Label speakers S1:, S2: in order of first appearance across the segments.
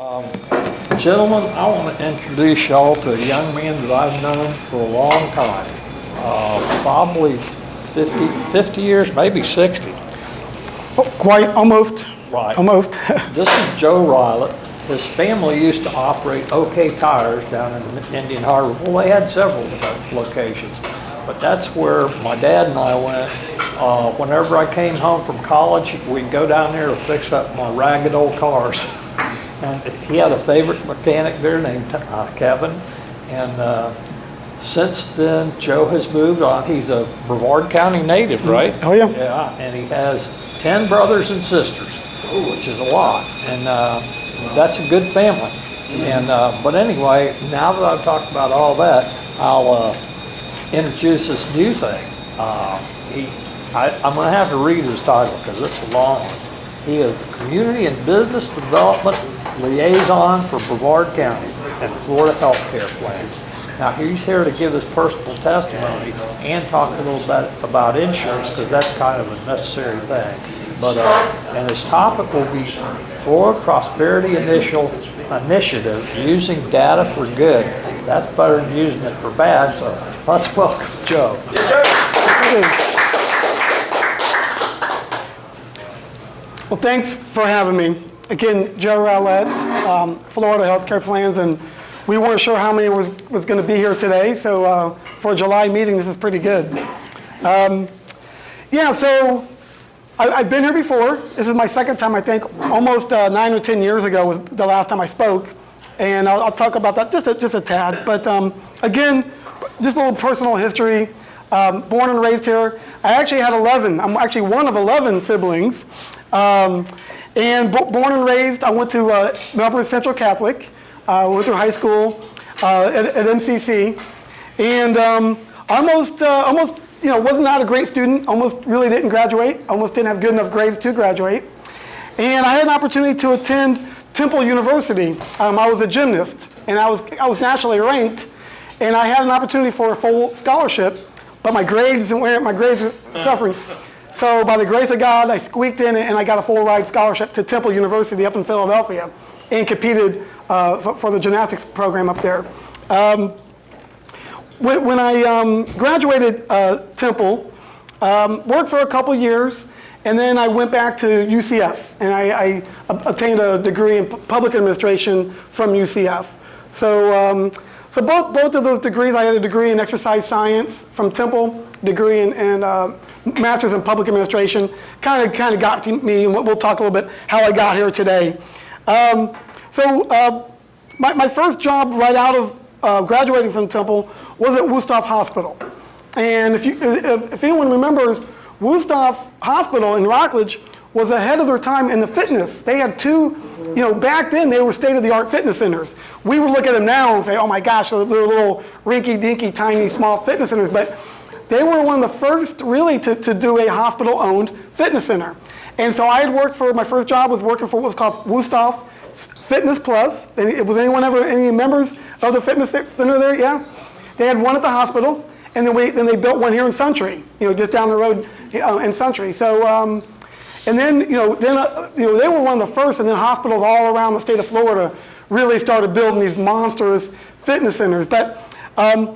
S1: Gentlemen, I want to introduce y'all to a young man that I've known for a long time, probably 50 years, maybe 60.
S2: Oh, quite, almost.
S1: Right.
S2: Almost.
S1: This is Joe Rowlette. His family used to operate OK Tires down in Indian Harbor. Well, they had several locations, but that's where my dad and I went. Whenever I came home from college, we'd go down there to fix up my ragged old cars. And he had a favorite mechanic there named Kevin. And since then, Joe has moved on. He's a Brevard County native, right?
S2: Oh, yeah.
S1: Yeah, and he has 10 brothers and sisters, which is a lot. And that's a good family. And but anyway, now that I've talked about all that, I'll introduce this new thing. I'm going to have to read his title because it's a long one. He is the Community and Business Development Liaison for Brevard County and Florida Healthcare Plans. Now he's here to give his personal testimony and talk a little bit about insurance because that's kind of a necessary thing. But and his topic will be Florida Prosperity Initiative using data for good. That's better than using it for bad. So let's welcome Joe.
S2: Well, thanks for having me. Again, Joe Rowlette, Florida Healthcare Plans, and we weren't sure how many was going to be here today, so for a July meeting, this is pretty good. Yeah, so I've been here before. This is my second time, I think. Almost 9 or 10 years ago was the last time I spoke, and I'll talk about that just a tad. But again, just a little personal history. Born and raised here. I actually had 11. I'm actually one of 11 siblings. And born and raised, I went to Melbourne Central Catholic. Went through high school at MCC. And almost, was not a great student. Almost really didn't graduate. Almost didn't have good enough grades to graduate. And I had an opportunity to attend Temple University. I was a gymnast, and I was nationally ranked. And I had an opportunity for a full scholarship. But my grades were suffering. So by the grace of God, I squeaked in and I got a full ride scholarship to Temple University up in Philadelphia and competed for the gymnastics program up there. When I graduated Temple, worked for a couple years, and then I went back to UCF and I obtained a degree in public administration from UCF. So both of those degrees, I had a degree in exercise science from Temple, degree in master's in public administration, kind of got to me, and we'll talk a little bit how I got here today. My first job right out of graduating from Temple was at Wusthof Hospital. And if anyone remembers, Wusthof Hospital in Rockledge was ahead of their time in the fitness. They had two, back then they were state-of-the-art fitness centers. We would look at them now and say, oh my gosh, they're little rinky-dinky, tiny, small fitness centers. But they were one of the first really to do a hospital-owned fitness center. And so I had worked for, my first job was working for what was called Wusthof Fitness Plus. And was anyone ever, any members of the fitness center there? Yeah? They had one at the hospital, and then they built one here in Suntree, just down the road in Suntree. So, and then, they were one of the first, and then hospitals all around the state of Florida really started building these monstrous fitness centers. But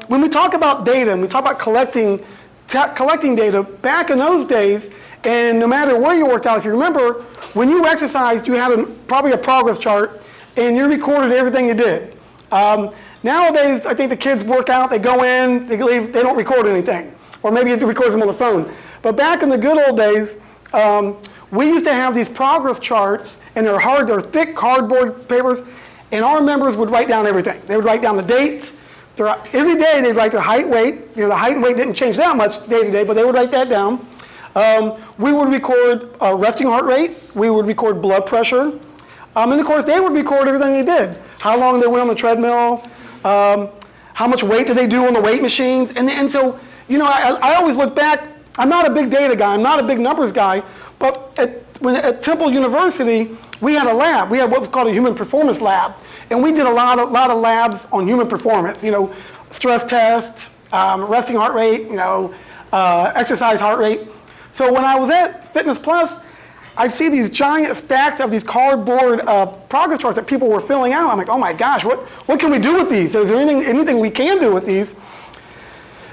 S2: when we talk about data, and we talk about collecting data, back in those days, and no matter where you worked out, if you remember, when you exercised, you had probably a progress chart, and you recorded everything you did. Nowadays, I think the kids work out, they go in, they leave, they don't record anything. Or maybe it records them on the phone. But back in the good old days, we used to have these progress charts, and they're thick cardboard papers, and our members would write down everything. They would write down the dates. Every day they'd write their height, weight. The height and weight didn't change that much day to day, but they would write that down. We would record resting heart rate. We would record blood pressure. And of course, they would record everything they did. How long they went on the treadmill, how much weight did they do on the weight machines. And so, I always look back. I'm not a big data guy. I'm not a big numbers guy. But at Temple University, we had a lab. We had what was called a human performance lab. And we did a lot of labs on human performance. Stress test, resting heart rate, exercise heart rate. So when I was at Fitness Plus, I'd see these giant stacks of these cardboard progress charts that people were filling out. I'm like, oh my gosh, what can we do with these? Is there anything we can do with these?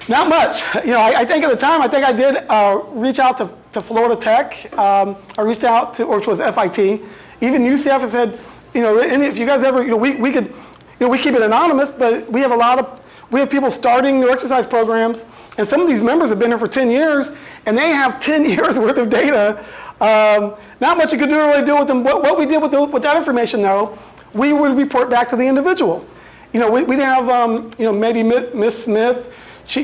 S2: Not much. You know, I think at the time, I think I did reach out to Florida Tech. I reached out to, or which was FIT. Even UCF has said, you know, and if you guys ever, you know, we could, you know, we keep it anonymous, but we have people starting their exercise programs, and some of these members have been here for 10 years, and they have 10 years worth of data. Not much you could really do with them. What we did with that information, though, we would report back to the individual. You know, we'd have, you know, maybe Miss Smith, she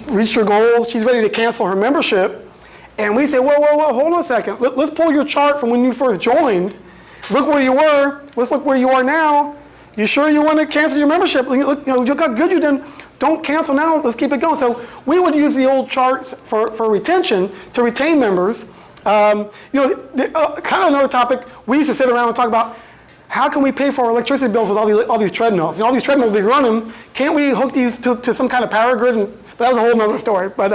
S2: reached her goals, she's ready to cancel her membership, and we say, well, hold on a second. Let's pull your chart from when you first joined. Look where you were. Let's look where you are now. You sure you want to cancel your membership? Look, you know, look how good you did. Don't cancel now. Let's keep it going. So we would use the old charts for retention to retain members. You know, kind of another topic. We used to sit around and talk about how can we pay for our electricity bills with all these treadmills? You know, all these treadmills we run them. Can't we hook these to some kind of power grid? But that was a whole other story. But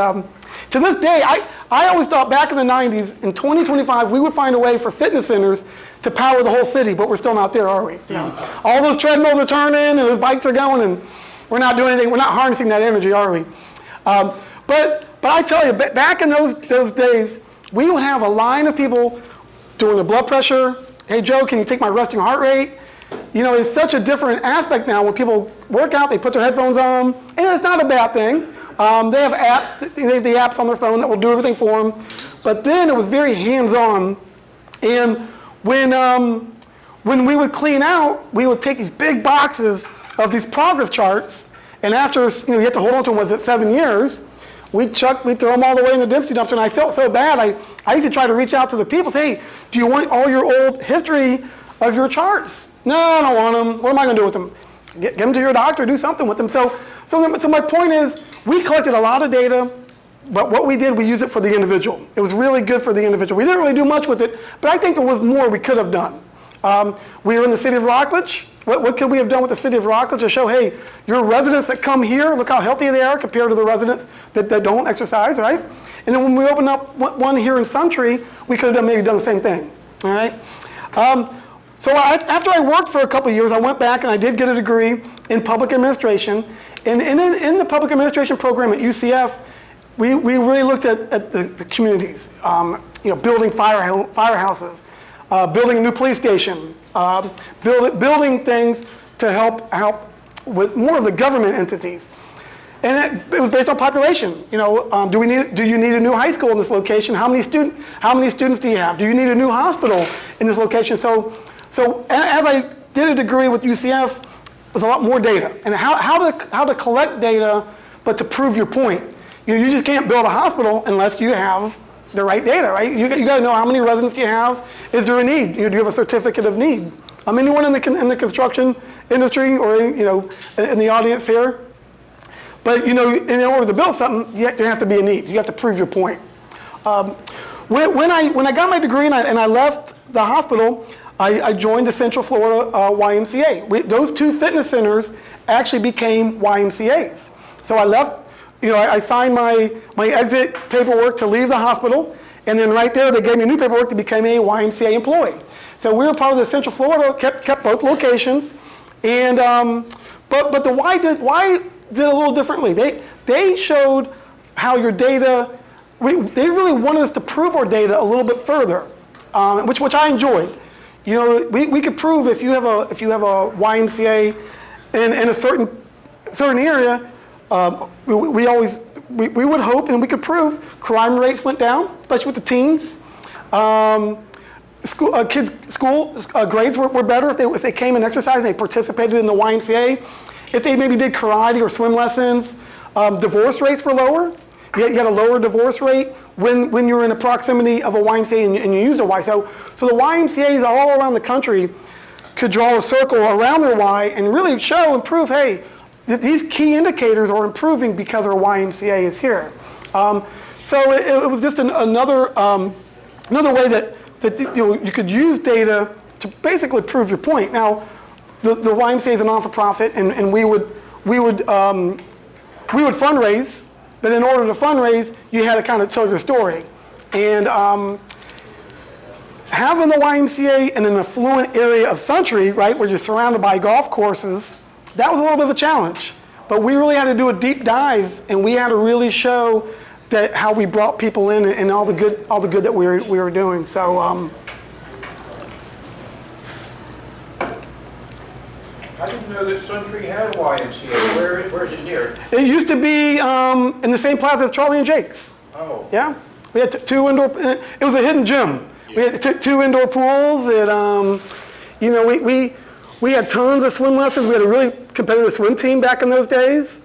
S2: to this day, I always thought back in the 90s, in 2025, we would find a way for fitness centers to power the whole city, but we're still not there, are we? You know, all those treadmills are turning and those bikes are going, and we're not doing anything. We're not harnessing that energy, are we? But I tell you, back in those days, we would have a line of people doing the blood pressure. Hey, Joe, can you take my resting heart rate? You know, it's such a different aspect now when people work out, they put their headphones on, and it's not a bad thing. They have apps, they have the apps on their phone that will do everything for them. But then it was very hands-on. And when we would clean out, we would take these big boxes of these progress charts, and after, you know, you have to hold on to them, was it 7 years? We'd throw them all the way in the density dumpster, and I felt so bad. I used to try to reach out to the people, say, hey, do you want all your old history of your charts? No, I don't want them. What am I going to do with them? Get them to your doctor, do something with them. So my point is, we collected a lot of data, but what we did, we used it for the individual. It was really good for the individual. We didn't really do much with it, but I think there was more we could have done. We were in the city of Rockledge. What could we have done with the city of Rockledge to show, hey, your residents that come here, look how healthy they are compared to the residents that don't exercise, right? And then when we opened up one here in Suntree, we could have maybe done the same thing, all right? So after I worked for a couple of years, I went back and I did get a degree in public administration. And in the public administration program at UCF, we really looked at the communities, you know, building firehouses, building a new police station, building things to help with more of the government entities. And it was based on population. You know, do you need a new high school in this location? How many students do you have? Do you need a new hospital in this location? So as I did a degree with UCF, there's a lot more data, and how to collect data, but to prove your point. You just can't build a hospital unless you have the right data, right? You got to know how many residents do you have. Is there a need? Do you have a certificate of need? Anyone in the construction industry or in the audience here? But in order to build something, there has to be a need. You have to prove your point. When I got my degree and I left the hospital, I joined the Central Florida YMCA. Those two fitness centers actually became YMCAs. So I left, I signed my exit paperwork to leave the hospital, and then right there they gave me new paperwork to become a YMCA employee. So we were part of the Central Florida, kept both locations, and but the Y did a little differently. They showed how your data. They really wanted us to prove our data a little bit further, which I enjoyed. We could prove if you have a YMCA in a certain area, we would hope and we could prove crime rates went down, especially with the teens. Kids' school grades were better if they came and exercised and they participated in the YMCA. If they maybe did karate or swim lessons, divorce rates were lower. You had a lower divorce rate when you're in the proximity of a YMCA and you use a Y. So the YMCAs all around the country could draw a circle around their Y and really show and prove, hey, these key indicators are improving because our YMCA is here. So it was just another way that you could use data to basically prove your point. Now, the YMCA is a non-for-profit, and we would fundraise. But in order to fundraise, you had to kind of tell your story. And having the YMCA in an affluent area of Century, right, where you're surrounded by golf courses, that was a little bit of a challenge. But we really had to do a deep dive, and we had to really show that how we brought people in and all the good that we were doing. So.
S3: I didn't know that Century had a YMCA. Where's it near?
S2: It used to be in the same plaza as Charlie and Jake's.
S3: Oh.
S2: Yeah, we had two indoor. It was a hidden gym. Yeah. We had two indoor pools. You know, we had tons of swim lessons. We had a really competitive swim team back in those days.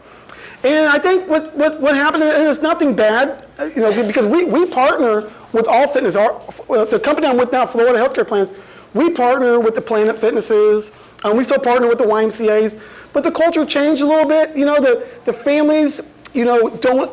S2: And I think what happened, and it's nothing bad, you know, because we partner with all fitness. The company I'm with now, Florida Healthcare Plans, we partner with the Planet Fitnesses. We still partner with the YMCA's, but the culture changed a little bit. You know, the families, you know, don't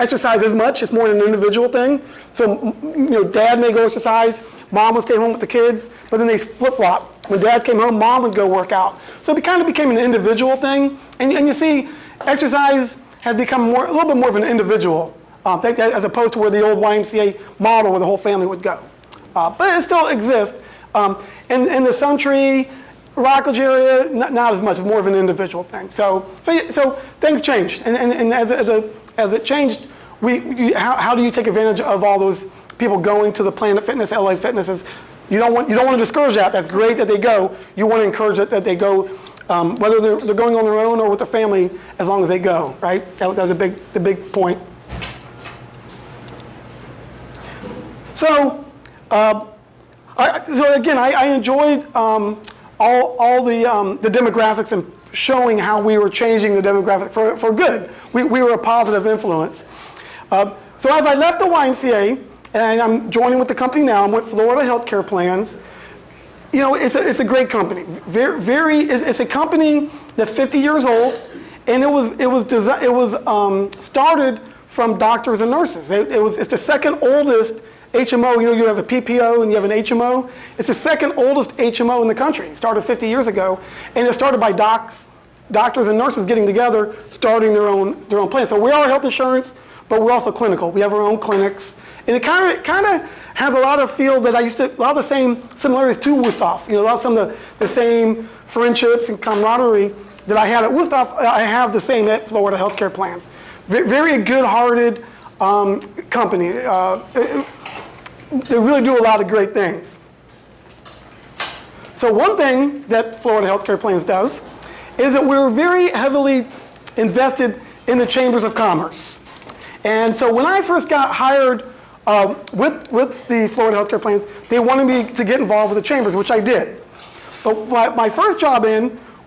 S2: exercise as much. It's more an individual thing. So, you know, dad may go exercise, mom would stay home with the kids, but then they flip-flop. When dad came home, mom would go work out. So it kind of became an individual thing. And you see, exercise has become a little bit more of an individual thing, as opposed to where the old YMCA model where the whole family would go. But it still exists. In the Century, Rockledge area, not as much. It's more of an individual thing. So things changed, and as it changed, how do you take advantage of all those people going to the Planet Fitness, LA Fitnesses? You don't want to discourage that. That's great that they go. You want to encourage that they go, whether they're going on their own or with their family, as long as they go. Right? That was the big point. So. So again, I enjoyed all the demographics and showing how we were changing the demographic for good. We were a positive influence. So as I left the YMCA, and I'm joining with the company now, I'm with Florida Healthcare Plans. You know, it's a great company. It's a company that's 50 years old, and it was started from doctors and nurses. It's the second oldest HMO. You know, you have a PPO and you have an HMO. It's the second oldest HMO in the country. It started 50 years ago, and it started by doctors and nurses getting together, starting their own plan. So we are health insurance, but we're also clinical. We have our own clinics, and it kind of has a lot of feel that a lot of the same similarities to Wusthof. You know, some of the same friendships and camaraderie that I had at Wusthof, I have the same at Florida Healthcare Plans. Very good-hearted company. They really do a lot of great things. So one thing that Florida Healthcare Plans does is that we're very heavily invested in the chambers of commerce. And so when I first got hired with the Florida Healthcare Plans, they wanted me to get involved with the chambers, which I did. But my first job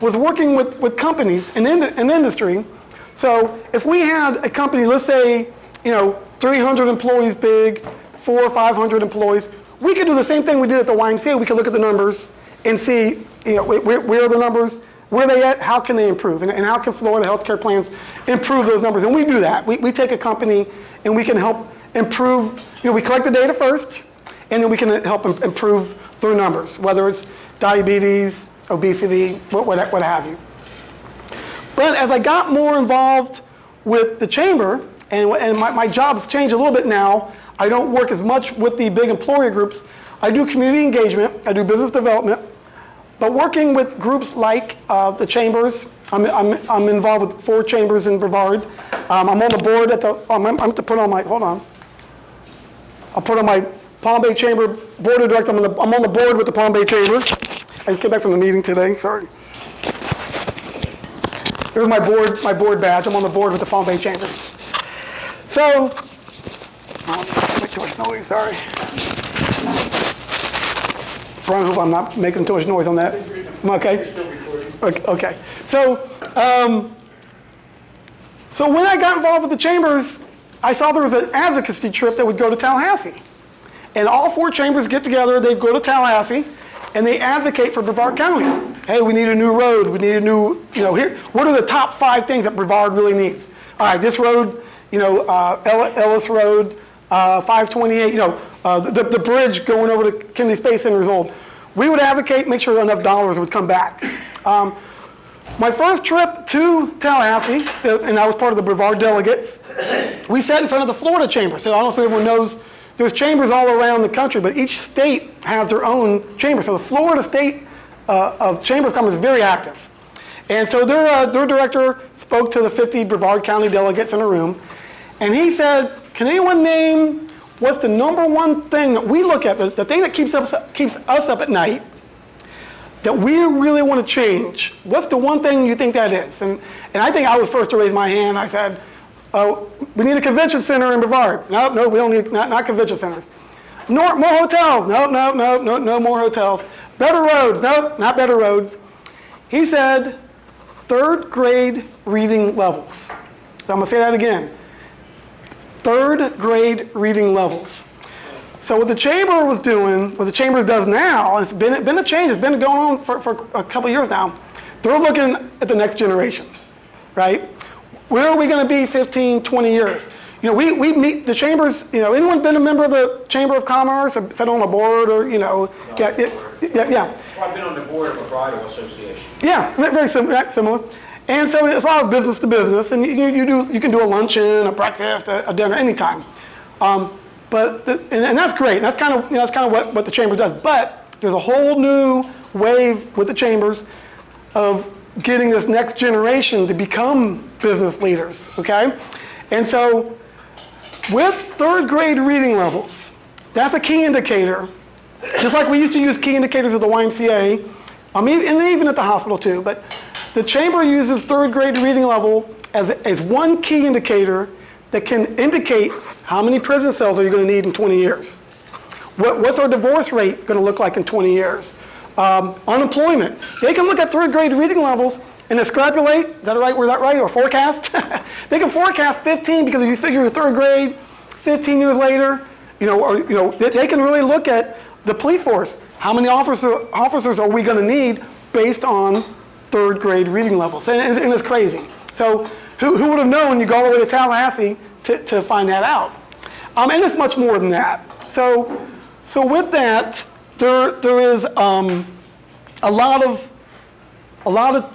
S2: was working with companies in industry. So if we had a company, let's say, you know, 300 employees big, 400 or 500 employees, we could do the same thing we did at the YMCA. We could look at the numbers and see, you know, where are the numbers, where are they at, how can they improve, and how can Florida Healthcare Plans improve those numbers? And we do that. We take a company and we can help improve. You know, we collect the data first, and then we can help improve their numbers, whether it's diabetes, obesity, what have you. But as I got more involved with the chamber, and my job's changed a little bit now, I don't work as much with the big employer groups. I do community engagement, I do business development, but working with groups like the chambers, I'm involved with 4 chambers in Brevard. I'm on the board I'm going to put on my, hold on. I'll put on my Palm Bay Chamber Board of Directors. I'm on the board with the Palm Bay Chamber. I just came back from the meeting today, sorry. There's my board badge. I'm on the board with the Palm Bay Chamber. So, make too much noise, sorry. Brian, I hope I'm not making too much noise on that. I'm okay? Okay. So when I got involved with the chambers, I saw there was an advocacy trip that would go to Tallahassee. And all 4 chambers get together, they'd go to Tallahassee, and they advocate for Brevard County. Hey, we need a new road, we need a new, you know, here, what are the top 5 things that Brevard really needs? All right, this road, you know, Ellis Road, 528, you know, the bridge going over to Kennedy Space Center is old. We would advocate, make sure enough dollars would come back. My first trip to Tallahassee, and I was part of the Brevard delegates, we sat in front of the Florida Chamber. So I don't know if everyone knows there's chambers all around the country, but each state has their own chamber. So the Florida State of Chamber of Commerce is very active. And so their director spoke to the 50 Brevard County delegates in a room, and he said, can anyone name what's the number one thing that we look at, the thing that keeps us up at night, that we really want to change? What's the one thing you think that is? And I think I was first to raise my hand. I said, we need a convention center in Brevard. No, we don't need, not convention centers. More hotels. No more hotels. Better roads. No, not better roads. He said, third grade reading levels. So I'm going to say that again. Third grade reading levels. So what the chamber was doing, what the chamber does now, and it's been a change, it's been going on for a couple of years now, they're looking at the next generation, right? Where are we going to be 15, 20 years? You know, we meet the chambers, you know, anyone been a member of the Chamber of Commerce or sat on a board or, you know, yeah.
S3: Well, I've been on the board of a bridal association.
S2: Yeah, very similar. And so it's a lot of business to business, and you can do a luncheon, a breakfast, a dinner, anytime. And that's great. That's kind of what the chamber does. But there's a whole new wave with the chambers of getting this next generation to become business leaders. Okay, and so with third grade reading levels, that's a key indicator. Just like we used to use key indicators at the YMCA, and even at the hospital too. But the chamber uses third grade reading level as one key indicator that can indicate how many prison cells are you going to need in 20 years. What's our divorce rate going to look like in 20 years? Unemployment. They can look at third grade reading levels and extrapolate, is that right, or forecast? They can forecast 15 because if you figure your third grade, 15 years later, they can really look at the police force. How many officers are we going to need based on third grade reading levels? And it's crazy. So who would have known you go all the way to Tallahassee to find that out? And it's much more than that. So with that, there is a lot of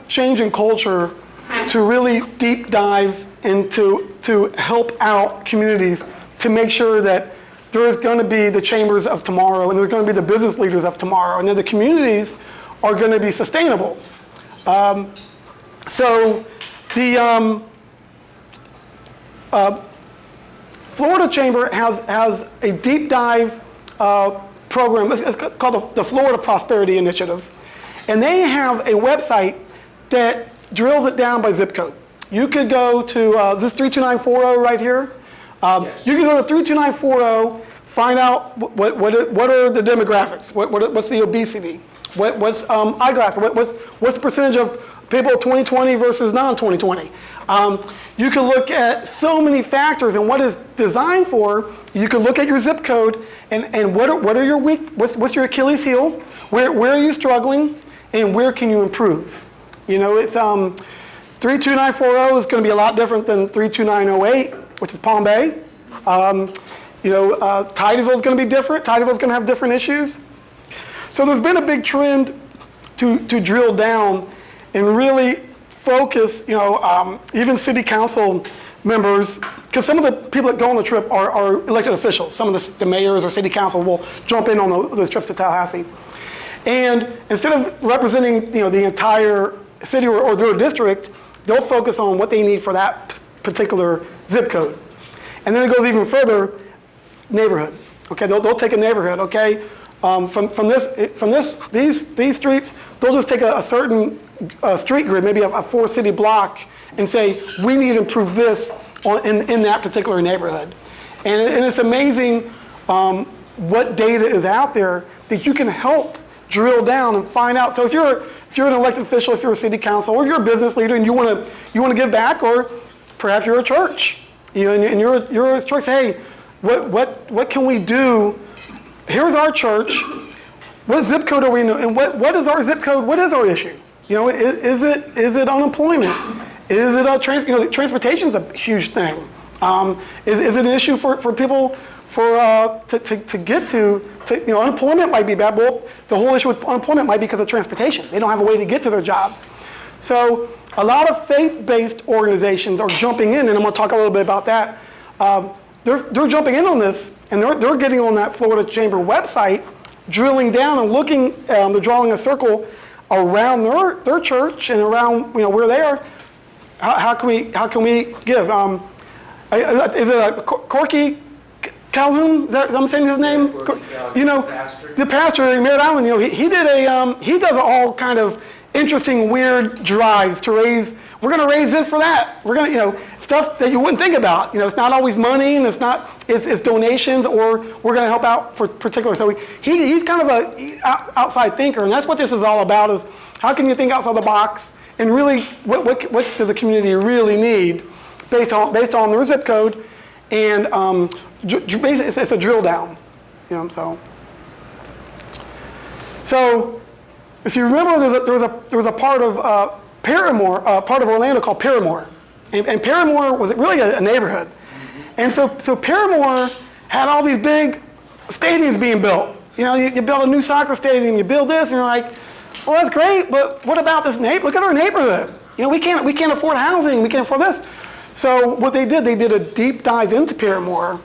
S2: change in culture to really deep dive into to help out communities to make sure that there is going to be the chambers of tomorrow and there's going to be the business leaders of tomorrow and that the communities are going to be sustainable. So the Florida Chamber has a deep dive program. It's called the Florida Prosperity Initiative. And they have a website that drills it down by zip code. You could go to, is this 32940 right here?
S3: Yes.
S2: You can go to 32940, find out what are the demographics, what's the obesity, what's eyeglasses, what's the percentage of people 2020 versus non-2020. You can look at so many factors and what is designed for. You can look at your zip code and what are your what's your Achilles heel, where are you struggling, and where can you improve. You know, it's 32940 is going to be a lot different than 32908, which is Palm Bay. Tidyville is going to be different. Tidyville is going to have different issues. So there's been a big trend to drill down and really focus, even city council members, because some of the people that go on the trip are elected officials. Some of the mayors or city council will jump in on those trips to Tallahassee. And instead of representing the entire city or their district, they'll focus on what they need for that particular zip code. And then it goes even further, neighborhood. Okay, they'll take a neighborhood. Okay, from these streets, they'll just take a certain street grid, maybe a 4-city block, and say we need to improve this in that particular neighborhood. And it's amazing what data is out there that you can help drill down and find out. So if you're an elected official, if you're a city council, or you're a business leader and you want to give back, or perhaps you're a church, and you're a church. Hey, what can we do? Here's our church. What zip code are we in? And what is our zip code? What is our issue? Is it unemployment? Is it transportation is a huge thing. Is it an issue for people to get to? Unemployment might be bad. Well, the whole issue with unemployment might be because of transportation. They don't have a way to get to their jobs. So a lot of faith-based organizations are jumping in, and I'm going to talk a little bit about that. They're jumping in on this, and they're getting on that Florida Chamber website, drilling down and looking, they're drawing a circle around their church and around where they are. How can we give? Is it a Corky Calhoun? Is that I'm saying his name? The pastor in Merritt Island. He does all kind of interesting, weird drives to raise. We're going to raise this for that. We're going to, stuff that you wouldn't think about. It's not always money, and it's donations, or we're going to help out for particular. So he's kind of a outside thinker, and that's what this is all about. Is how can you think outside the box and really what does the community really need based on their zip code, and basically it's a drill down. So if you remember, there was a part of Paramore, part of Orlando called Paramore, and Paramore was really a neighborhood, and so Paramore had all these big stadiums being built. You build a new soccer stadium, you build this, and you're like, well, that's great, but what about this neighborhood? Look at our neighborhood. We can't afford housing, we can't afford this. So what they did a deep dive into Paramore,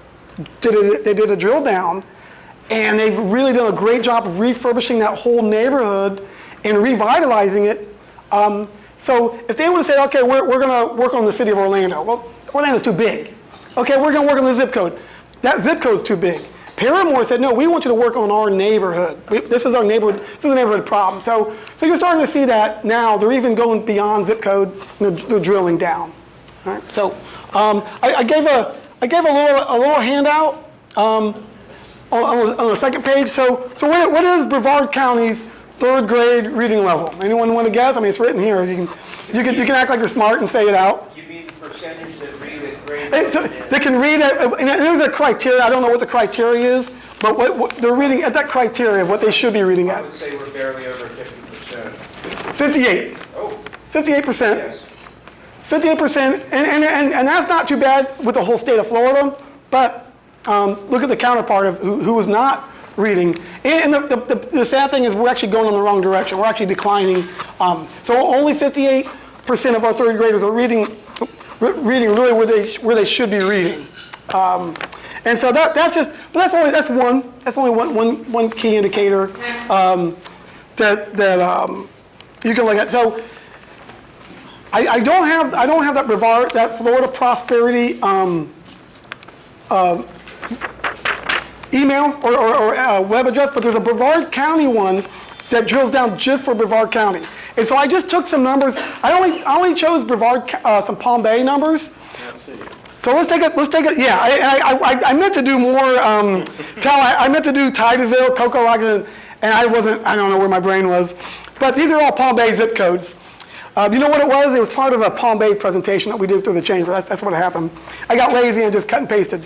S2: they did a drill down, and they've really done a great job of refurbishing that whole neighborhood and revitalizing it. So if they would have said, okay, we're going to work on the city of Orlando. Well, Orlando's too big. Okay, we're going to work on the zip code. That zip code's too big. Paramore said, no, we want you to work on our neighborhood. This is our neighborhood. This is a neighborhood problem. So you're starting to see that now. They're even going beyond zip code. They're drilling down. All right. So I gave a little handout on the second page. So what is Brevard County's third grade reading level? Anyone want to guess? I mean, it's written here. You can act like you're smart and say it out.
S3: You mean the percentage that read at grade?
S2: So they can read it. And there's a criteria. I don't know what the criteria is, but what they're reading at that criteria of what they should be reading
S3: I
S2: at.
S3: would say we're barely over 50%.
S2: 58.
S3: Oh,
S2: 58%.
S3: yes.
S2: 58%, and that's not too bad with the whole state of Florida, but look at the counterpart of who was not reading. And the sad thing is we're actually going in the wrong direction. We're actually declining. So only 58% of our third graders are reading really where they should be reading. And so that's only one key indicator that you can look at. So I don't have that Brevard, that Florida Prosperity email or web address, but there's a Brevard County one that drills down just for Brevard County. And so I just took some numbers. I only chose Brevard, some Palm Bay numbers. So let's take it. Yeah, I meant to do more. I meant to do Titusville, Cocoa Rock, and I don't know where my brain was. But these are all Palm Bay zip codes. You know what it was? It was part of a Palm Bay presentation that we did through the chamber. That's what happened. I got lazy and just cut and pasted.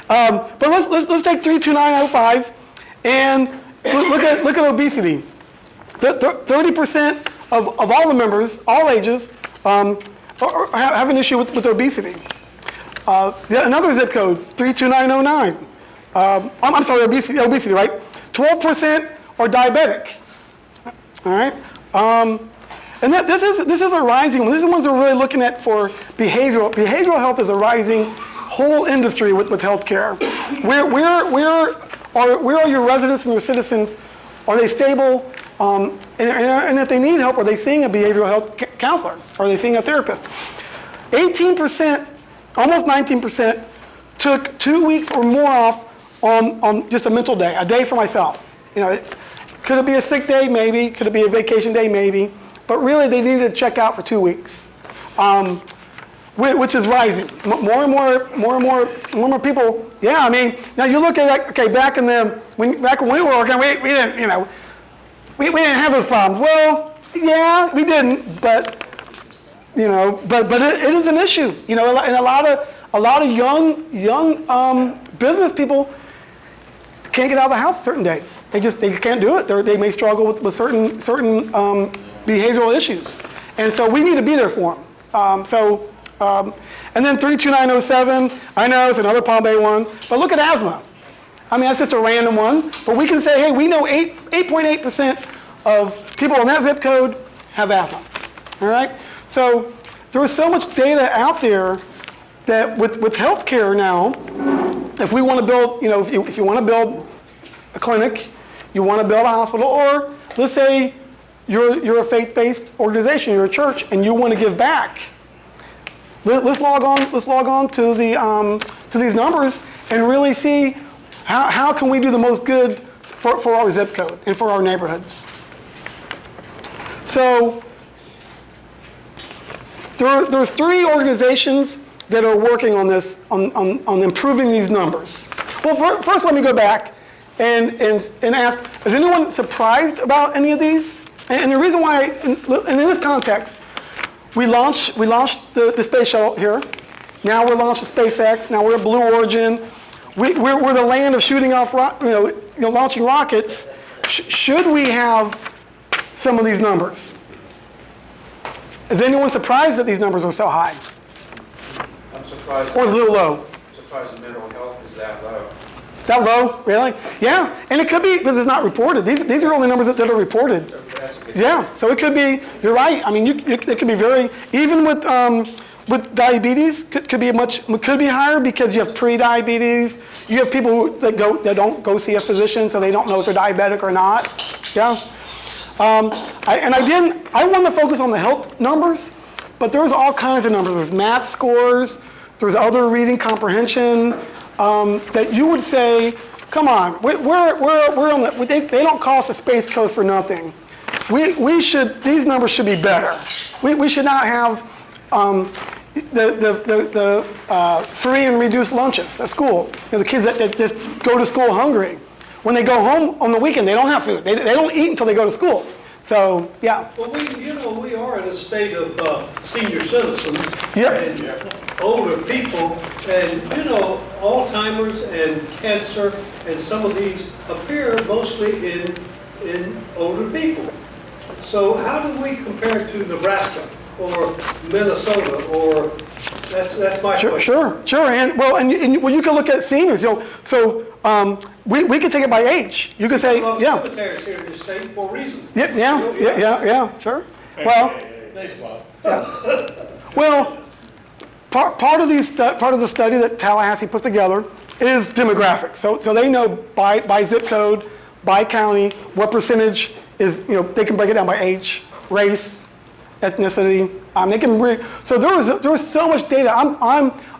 S2: But let's take 32905 and look at obesity. 30% of all the members, all ages, have an issue with obesity. Another zip code, 32909. I'm sorry, obesity, right? 12% are diabetic. All right. And this is a rising one. This is ones we're really looking at for behavioral. Behavioral health is a rising whole industry with healthcare. Where are your residents and your citizens? Are they stable? And if they need help, are they seeing a behavioral health counselor? Are they seeing a therapist? 18%, almost 19%, took 2 weeks or more off on just a mental day, a day for myself. Could it be a sick day? Maybe. Could it be a vacation day? Maybe. But really, they needed to check out for 2 weeks, which is rising. More and more people. Yeah, I mean, now you look at that. Okay, back when we were working, we didn't, we didn't have those problems. Well, yeah, we didn't, but it is an issue. And a lot of young business people can't get out of the house certain days. They can't do it. They may struggle with certain behavioral issues, and so we need to be there for them. And then 32907. I know it's another Palm Bay one, but look at asthma. I mean, that's just a random one, but we can say, hey, we know 8.8% of people in that zip code have asthma. All right. So there is so much data out there that with healthcare now, if we want to build, if you want to build a clinic, you want to build a hospital, or let's say you're a faith-based organization, you're a church, and you want to give back. Let's log on to these numbers and really see how can we do the most good for our zip code and for our neighborhoods. So there's 3 organizations that are working on this, on improving these numbers. Well, first let me go back and ask, is anyone surprised about any of these? And the reason why, in this context, we launched the space shuttle here. Now we're launching SpaceX. Now we're at Blue Origin. We're the land of shooting off, launching rockets. Should we have some of these numbers? Is anyone surprised that these numbers are so high?
S3: I'm surprised.
S2: Or a little low?
S3: I'm surprised the mental health is that low.
S2: That low? Really? Yeah. And it could be because it's not reported. These are only numbers that are reported.
S3: That's a good
S2: Yeah. So it could be. You're right. I mean, it could be very, even with diabetes, could be higher because you have pre-diabetes. You have people that don't go see a physician, so they don't know if they're diabetic or not. Yeah. I want to focus on the health numbers, but there's all kinds of numbers. There's math scores. There's other reading comprehension that you would say, come on, we're on the, they don't cost a space code for nothing. These numbers should be better. We should not have the free and reduced lunches at school. The kids that just go to school hungry. When they go home on the weekend, they don't have food. They don't eat until they go to school. So, yeah.
S4: Well, we are in a state of senior citizens
S2: Yep.
S4: and older people, and Alzheimer's and cancer and some of these appear mostly in older people. So how do we compare to Nebraska or Minnesota or that's my question.
S2: Sure, and you can look at seniors. So we can take it by age. You can say,
S4: Well,
S2: yeah.
S4: cemeteries here in this state for a reason.
S2: Yeah, sure. Well,
S4: Thanks, Bob.
S2: well, part of the study that Tallahassee puts together is demographics. So they know by zip code, by county, what percentage is, they can break it down by age, race, ethnicity. They can so there was so much data.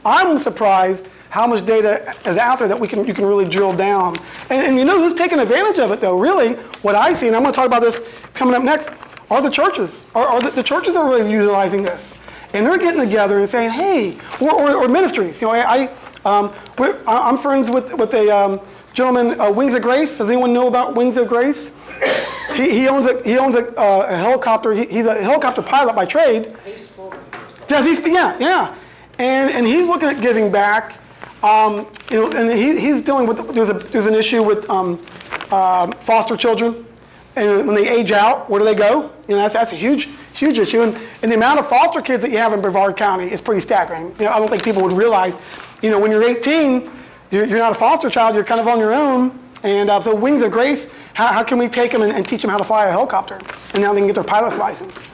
S2: I'm surprised how much data is out there that you can really drill down. And who's taking advantage of it though? Really, what I see, and I'm going to talk about this coming up next, are the churches. The churches are really utilizing this, and they're getting together and saying, hey, or ministries. I'm friends with a gentleman, Wings of Grace. Does anyone know about Wings of Grace? He owns a helicopter. He's a helicopter pilot by trade. Yeah. And he's looking at giving back. And he's dealing with there's an issue with foster children, and when they age out, where do they go? That's a huge issue. And the amount of foster kids that you have in Brevard County is pretty staggering. I don't think people would realize. When you're 18, you're not a foster child. You're kind of on your own. And so Wings of Grace, how can we take them and teach them how to fly a helicopter? And now they can get their pilot's license.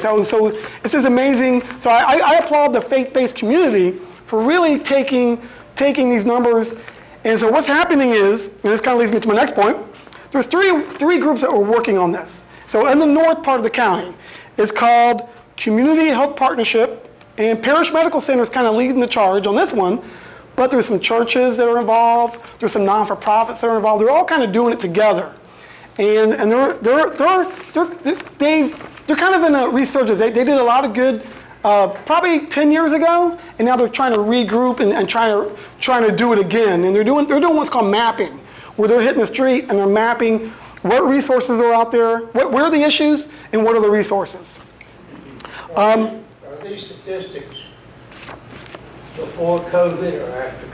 S2: So this is amazing. So I applaud the faith-based community for really taking these numbers. And so what's happening is, and this kind of leads me to my next point, there's three groups that were working on this. So in the north part of the county, it's called Community Health Partnership, and Parish Medical Center is kind of leading the charge on this one. But there's some churches that are involved. There's some non-for-profits that are involved. They're all kind of doing it together, and they're kind of in a resurgence. They did a lot of good probably 10 years ago, and now they're trying to regroup and trying to do it again. And they're doing what's called mapping, where they're hitting the street and they're mapping what resources are out there, where are the issues, and what are the resources.
S5: Are these statistics before COVID or after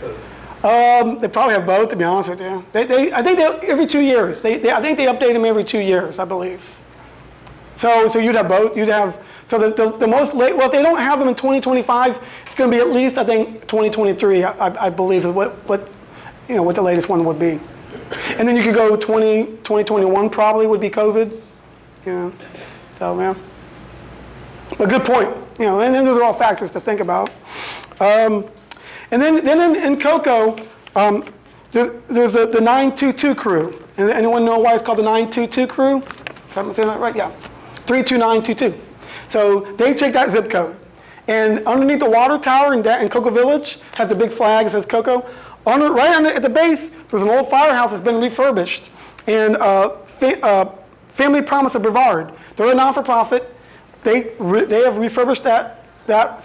S5: COVID?
S2: They probably have both, to be honest with you. I think every 2 years. I think they update them every 2 years, I believe. So you'd have both. You'd have the most late. Well, if they don't have them in 2025, it's going to be at least, I think, 2023. I believe is what the latest one would be. And then you could go 2021 probably would be COVID. So yeah. But good point. And then those are all factors to think about. And then in cocoa, There's the 922 crew. And anyone know why it's called the 922 crew? Am I saying that right? Yeah. 32922. So they take that zip code. And underneath the water tower in Cocoa Village has the big flag that says Cocoa. At the base, there's an old firehouse that's been refurbished. And Family Promise of Brevard. They're a non-for-profit. They have refurbished that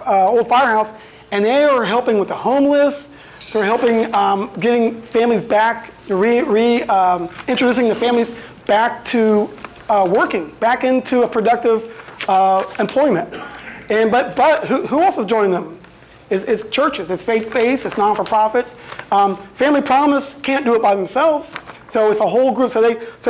S2: old firehouse, and they are helping with the homeless. They're helping getting families back, introducing the families back to working, back into a productive employment. But who else is joining them? It's churches, it's faith-based, it's non-for-profits. Family Promise can't do it by themselves, so it's a whole group. So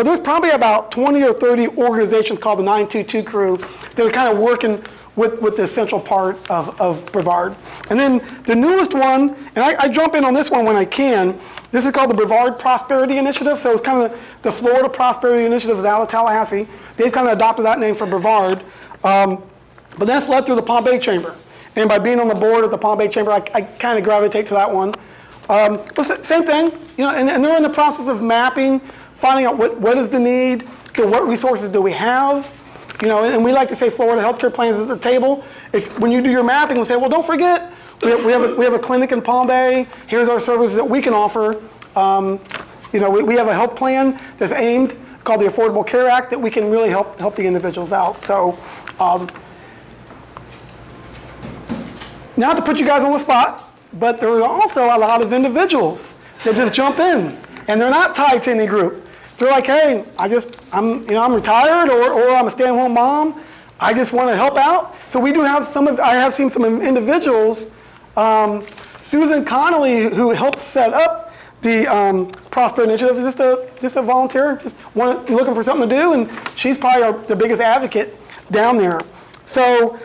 S2: there's probably about 20 or 30 organizations called the 922 crew that are kind of working with the central part of Brevard. And then the newest one, and I jump in on this one when I can, this is called the Brevard Prosperity Initiative. So it's kind of the Florida Prosperity Initiative is out of Tallahassee. They've kind of adopted that name for Brevard. But that's led through the Palm Bay Chamber. And by being on the board of the Palm Bay Chamber, I kind of gravitate to that one. But same thing, and they're in the process of mapping, finding out what is the need, what resources do we have, and we like to say Florida healthcare plans is at the table. When you do your mapping, we say, well, don't forget, we have a clinic in Palm Bay. Here's our services that we can offer. We have a health plan that's aimed, called the Affordable Care Act, that we can really help the individuals out. So, not to put you guys on the spot, but there are also a lot of individuals that just jump in, and they're not tied to any group. They're like, hey, I'm retired, or I'm a stay-at-home mom. I just want to help out. So we do have I have seen some individuals. Susan Connolly, who helped set up the Prosper Initiative, is just a volunteer, just looking for something to do, and she's probably the biggest advocate down there. So.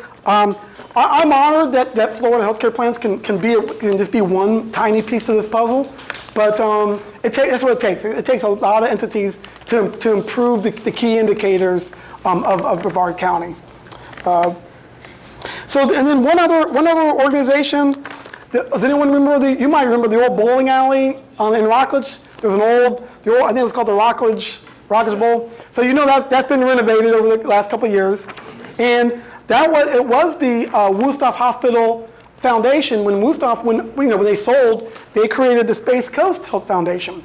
S2: I'm honored that Florida healthcare plans can just be one tiny piece of this puzzle, but that's what it takes. It takes a lot of entities to improve the key indicators of Brevard County. And then one other organization. Does anyone remember you might remember the old bowling alley in Rockledge? There's an old, I think it was called the Rockledge Bowl. So that's been renovated over the last couple of years, and it was the Wusthof Hospital Foundation. When they sold, they created the Space Coast Health Foundation.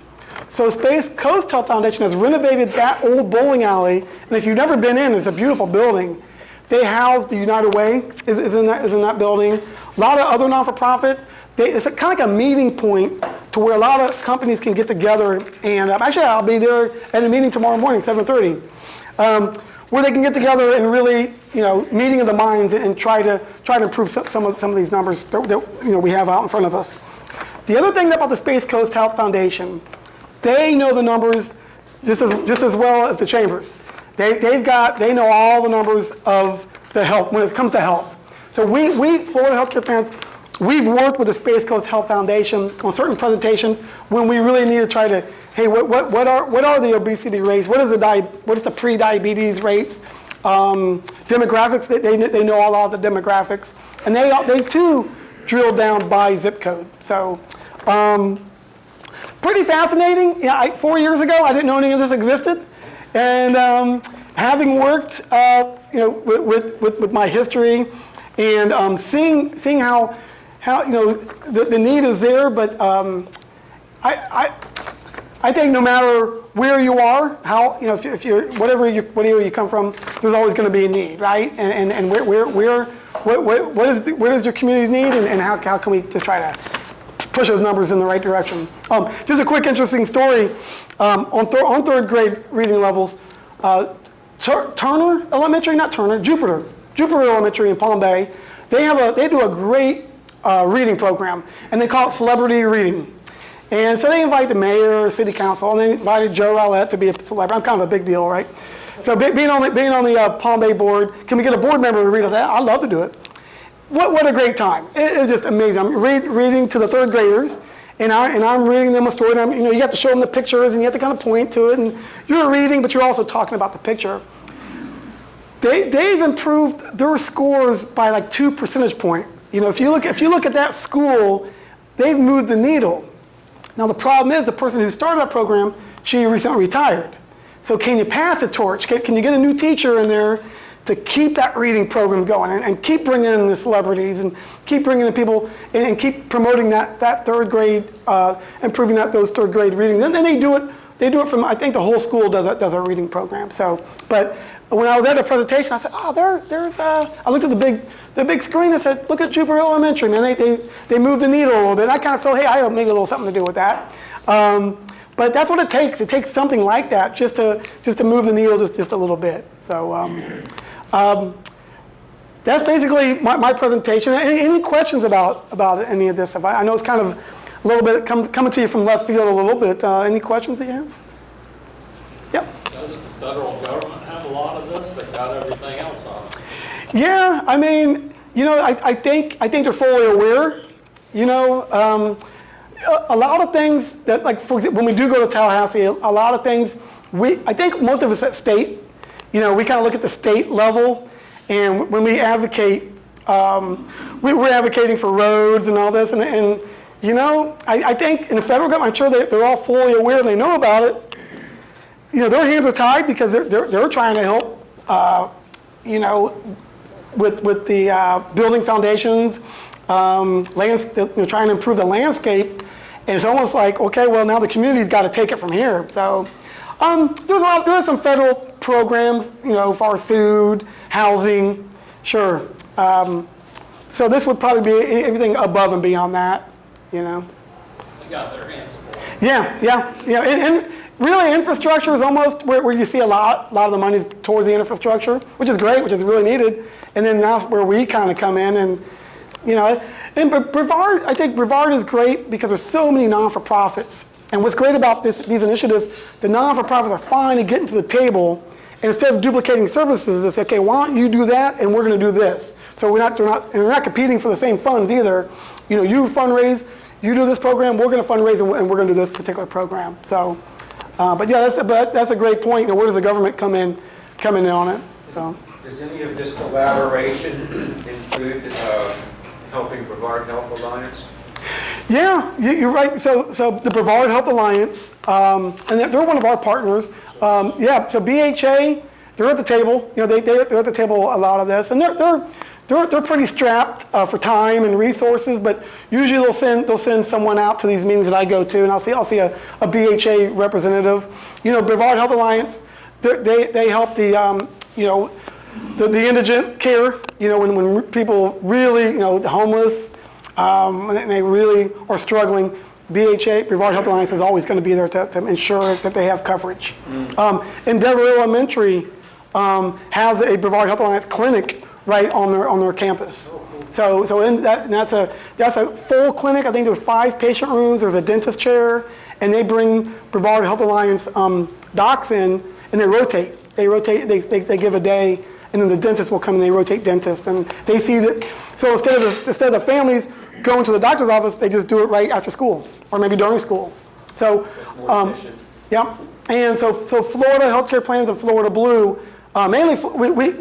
S2: So Space Coast Health Foundation has renovated that old bowling alley, and if you've never been in, it's a beautiful building. They house the United Way is in that building. A lot of other non-for-profits. It's kind of like a meeting point to where a lot of companies can get together. And actually, I'll be there at a meeting tomorrow morning, 7:30. Where they can get together and really, meeting of the minds and try to improve some of these numbers that we have out in front of us. The other thing about the Space Coast Health Foundation, they know the numbers just as well as the chambers. They know all the numbers of the health when it comes to health. So we Florida healthcare plans, we've worked with the Space Coast Health Foundation on certain presentations when we really need to try to. Hey, what are the obesity rates? What is the pre-diabetes rates? Demographics. They know all the demographics, and they too drill down by zip code. So, pretty fascinating. Yeah, 4 years ago I didn't know any of this existed, and having worked, with my history, and seeing how the need is there, but I think no matter where you are, if you're whatever you come from, there's always going to be a need, right? And what does your community need, and how can we just try to push those numbers in the right direction? Just a quick interesting story on third grade reading levels. Turner Elementary, not Turner, Jupiter Elementary in Palm Bay. They do a great reading program, and they call it celebrity reading. And so they invite the mayor, city council, and they invited Joe Rowlette to be a celebrity. I'm kind of a big deal, right? So being on the Palm Bay board, can we get a board member to read? I said, I'd love to do it. What a great time! It's just amazing. I'm reading to the third graders, and I'm reading them a story. And you have to show them the pictures, and you have to kind of point to it. And you're reading, but you're also talking about the picture. They've improved their scores by like 2 percentage points. If you look at that school, they've moved the needle. Now the problem is the person who started that program, she recently retired. So can you pass the torch? Can you get a new teacher in there to keep that reading program going and keep bringing in the celebrities and keep bringing in people and keep promoting that third grade, improving those third grade readings. And then they do it from, I think the whole school does a reading program. So, but when I was at the presentation, I said, oh, there's I looked at the big screen and said, look at Jupiter Elementary, man, they moved the needle a little bit. I kind of felt, hey, I have maybe a little something to do with that. But that's what it takes. It takes something like that just to move the needle just a little bit. So that's basically my presentation. Any questions about any of this stuff? I know it's kind of a little bit coming to you from left field a little bit. Any questions that you have? Yep.
S6: Doesn't the federal government have a lot of this? They've got everything else on it.
S2: Yeah, I mean, you know, I think they're fully aware. You know, a lot of things that, like, for example, when we do go to Tallahassee, a lot of things, I think most of us at state, you know, we kind of look at the state level, and when we advocate, we're advocating for roads and all this, and you know, I think in the federal government, I'm sure they're all fully aware and they know about it. You know, their hands are tied because they're trying to help, you know, with the building foundations, trying to improve the landscape. And it's almost like, okay, well, now the community's got to take it from here. So there are some federal programs, you know, for food, housing, sure. So this would probably be everything above and beyond that, you know.
S6: They got their hands full.
S2: Yeah. And really, infrastructure is almost where you see a lot of the money is towards the infrastructure, which is great, which is really needed. And then that's where we kind of come in, and you know, but Brevard, I think Brevard is great because there's so many non-for-profits. And what's great about these initiatives, the non-for-profits are finally getting to the table, and instead of duplicating services, they say, okay, why don't you do that, and we're going to do this. So we're not competing for the same funds either. You know, you fundraise, you do this program, we're going to fundraise, and we're going to do this particular program. So, but yeah, that's a great point. You know, where does the government come in on it? So.
S3: Does any of this collaboration include helping Brevard Health Alliance?
S2: Yeah, you're right. So the Brevard Health Alliance, and they're one of our partners. Yeah, so BHA, they're at the table. You know, they're at the table a lot of this, and they're pretty strapped for time and resources. But usually they'll send someone out to these meetings that I go to, and I'll see a BHA representative. You know, Brevard Health Alliance, they help the you know, the indigent care. You know, when people really, you know, the homeless. And they really are struggling. BHA, Brevard Health Alliance, is always going to be there to ensure that they have coverage. Endeavor Elementary has a Brevard Health Alliance clinic right on their campus. So that's a full clinic. I think there's 5 patient rooms. There's a dentist chair, and they bring Brevard Health Alliance docs in, and they rotate. They give a day. And then the dentist will come and they rotate dentists, and they see that. So instead of the families going to the doctor's office, they just do it right after school or maybe during school. So, yeah. And so Florida Healthcare Plans and Florida Blue, mainly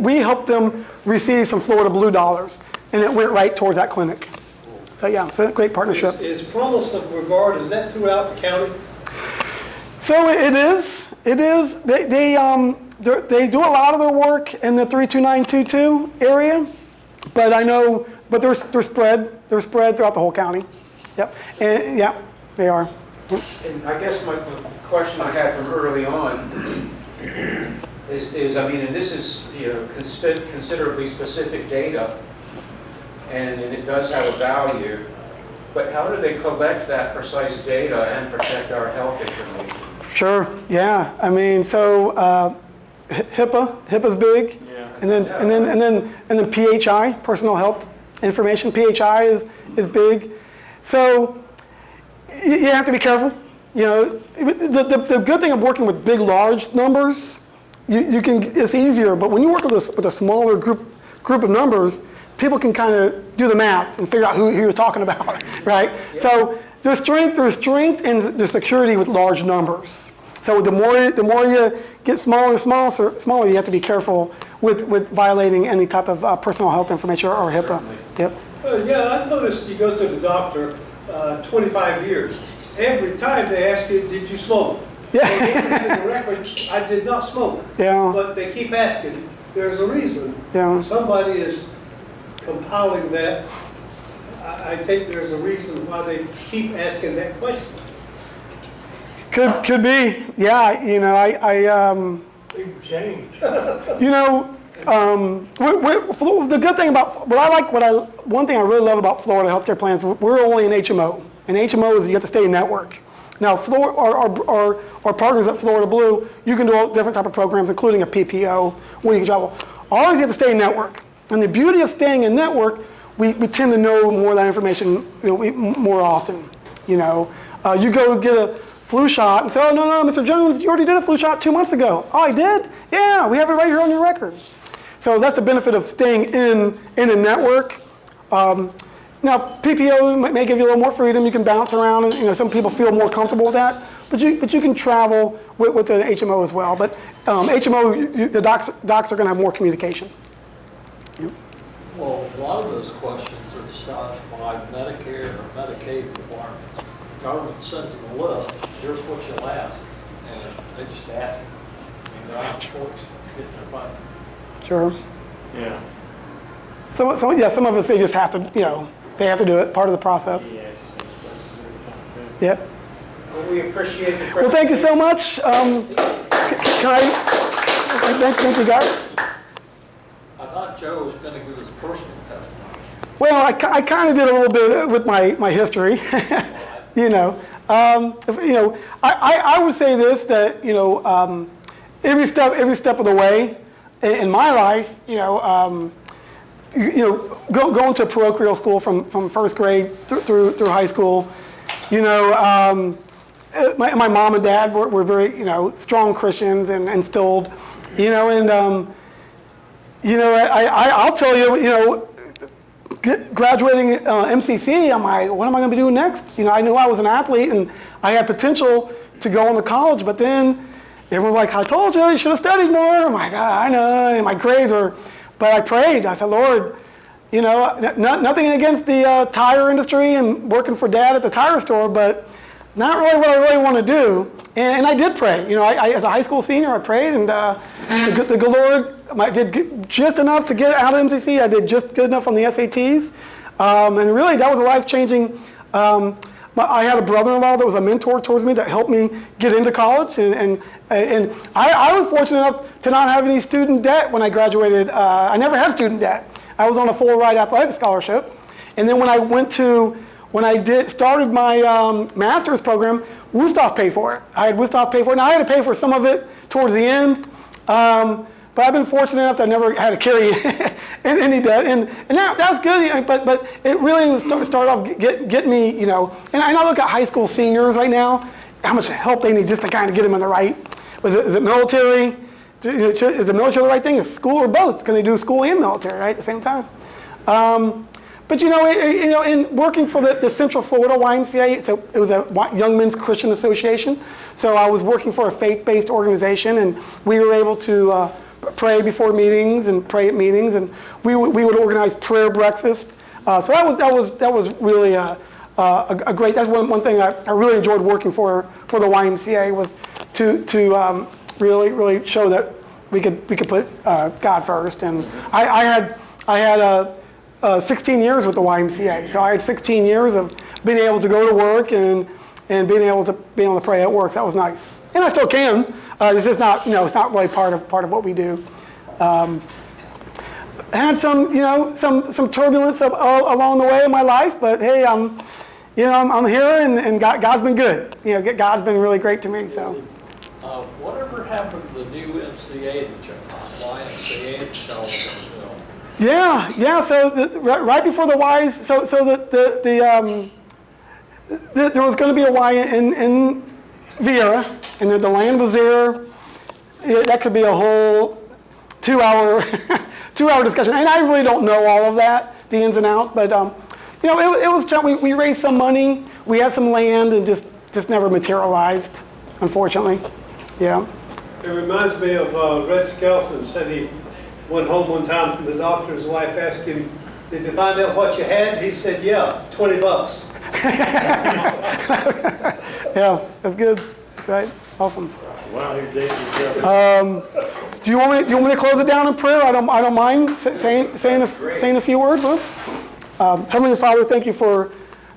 S2: we helped them receive some Florida Blue dollars, and it went right towards that clinic. So yeah, it's a great partnership.
S4: Is Promise of Brevard, is that throughout the county?
S2: So it is. They do a lot of their work in the 32922 area, but they're spread. They're spread throughout the whole county. Yep. And yeah, they are.
S3: And I guess my question I had from early on is I mean, and this is, you know, considerably specific data, and it does have a value, but how do they collect that precise data and protect our health information?
S2: Sure. Yeah. I mean, so HIPAA's big,
S3: Yeah.
S2: and then PHI, personal health information. PHI is big. So you have to be careful. You know, the good thing of working with big, large numbers, it's easier. But when you work with a smaller group of numbers, people can kind of do the math and figure out who you're talking about, right? Yeah. So there's strength and there's security with large numbers. So the more you get smaller and smaller, you have to be careful with violating any type of personal health information or HIPAA.
S3: Certainly.
S2: Yep.
S4: Yeah, I noticed you go to the doctor 25 years. every time they ask you, did you smoke?
S2: Yeah.
S4: Well, in the record, I did not smoke.
S2: Yeah.
S4: But they keep asking. There's a reason.
S2: Yeah.
S4: Somebody is compiling that. I think there's a reason why they keep asking that question.
S2: Could be. Yeah. You know,
S5: Big change.
S2: you know, the good thing about one thing I really love about Florida healthcare plans, we're only an HMO. And HMO is you have to stay in network. Now, our partners at Florida Blue, you can do all different type of programs, including a PPO, where you can travel. Ours, you have to stay in network. And the beauty of staying in network, we tend to know more of that information, more often. You know, you go get a flu shot and say, oh, no, Mr. Jones, you already did a flu shot 2 months ago. Oh, I did? Yeah, we have it right here on your record. So that's the benefit of staying in a network. Now, PPO may give you a little more freedom. You can bounce around, and some people feel more comfortable with that. But you can travel with an HMO as well. But HMO, the docs are going to have more communication.
S6: Well, a lot of those questions are decided by Medicare or Medicaid requirements. The government sends them a list, here's what you'll ask, and they just ask it. I mean, they're out of choice to get their money.
S2: Sure.
S6: Yeah.
S2: Some of us, they just have to, they have to do it, part of the process. Yep.
S3: Well, we appreciate the
S2: Well, thank you so much. Thank you, guys.
S6: I thought Joe was going to give his personal testimony.
S2: Well, I kind of did a little bit with my history. I would say this, that every step of the way in my life, going to parochial school from first grade through high school, my mom and dad were very strong Christians and instilled, I'll tell you, graduating MCC, I'm like, what am I going to be doing next? I knew I was an athlete and I had potential to go on to college, but then everyone's like, I told you should have studied more. I'm like, I know, and my grades were, but I prayed. I said, Lord, nothing against the tire industry and working for Dad at the tire store, but not really what I really want to do. And I did pray. As a high school senior, I prayed, and the good Lord, I did just enough to get out of MCC. I did just good enough on the SATs. And really, that was a life-changing. I had a brother-in-law that was a mentor towards me that helped me get into college. And I was fortunate enough to not have any student debt when I graduated. I never had student debt. I was on a full-ride athletic scholarship. And then when I started my master's program, Wusthof paid for it. I had Wusthof pay for it. Now, I had to pay for some of it towards the end. But I've been fortunate enough that I never had to carry any debt. And that's good, but it really started off getting me, and I look at high school seniors right now, how much help they need just to kind of get them in the right. Is it military? Is the military the right thing? Is school or both? Can they do school and military, right, at the same time? But in working for the Central Florida YMCA, so it was a Young Men's Christian Association. So I was working for a faith-based organization, and we were able to pray before meetings and pray at meetings, and we would organize prayer breakfast. So that was really a great. That's one thing I really enjoyed working for the YMCA, was to really show that we could put God first. And I had 16 years with the YMCA, so I had 16 years of being able to go to work and being able to pray at work. So that was nice, and I still can. This is not, it's not really part of what we do. I had some turbulence along the way in my life, but hey, I'm here, and God's been good. God's been really great to me. So.
S6: Whatever happened to the new MCA that you're on, YMCA that y'all were going to build?
S2: Yeah. So right before the Ys, so there was going to be a Y in Viera, and the land was there. That could be a whole 2-hour discussion, and I really don't know all of that, the ins and outs. But it was we raised some money, we had some land, and just never materialized, unfortunately. Yeah.
S4: It reminds me of Red Skelton said he went home one time and the doctor's wife asked him, did you find out what you had? He said, yeah, $20.
S2: Yeah, that's good. That's right. Awesome.
S7: Wow, you're dating yourself.
S2: Do you want me to close it down in prayer? I don't mind saying a few words. Huh? Heavenly Father, thank you for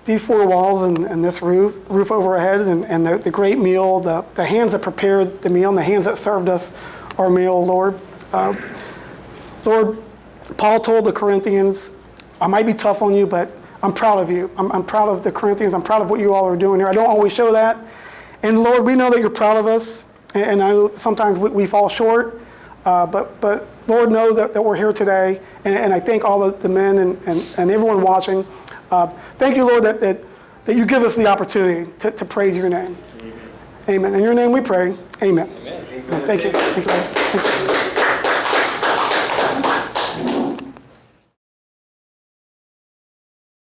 S2: these four walls and this roof over our heads, and the great meal, the hands that prepared the meal, and the hands that served us our meal, Lord. Lord, Paul told the Corinthians, I might be tough on you, but I'm proud of you. I'm proud of the Corinthians. I'm proud of what you all are doing here. I don't always show that. And Lord, we know that you're proud of us. And I know sometimes we fall short. But Lord knows that we're here today. And I thank all the men and everyone watching. Thank you, Lord, that you give us the opportunity to praise your name. Amen. In your name we pray. Amen. Thank you. Thank you. Thank you.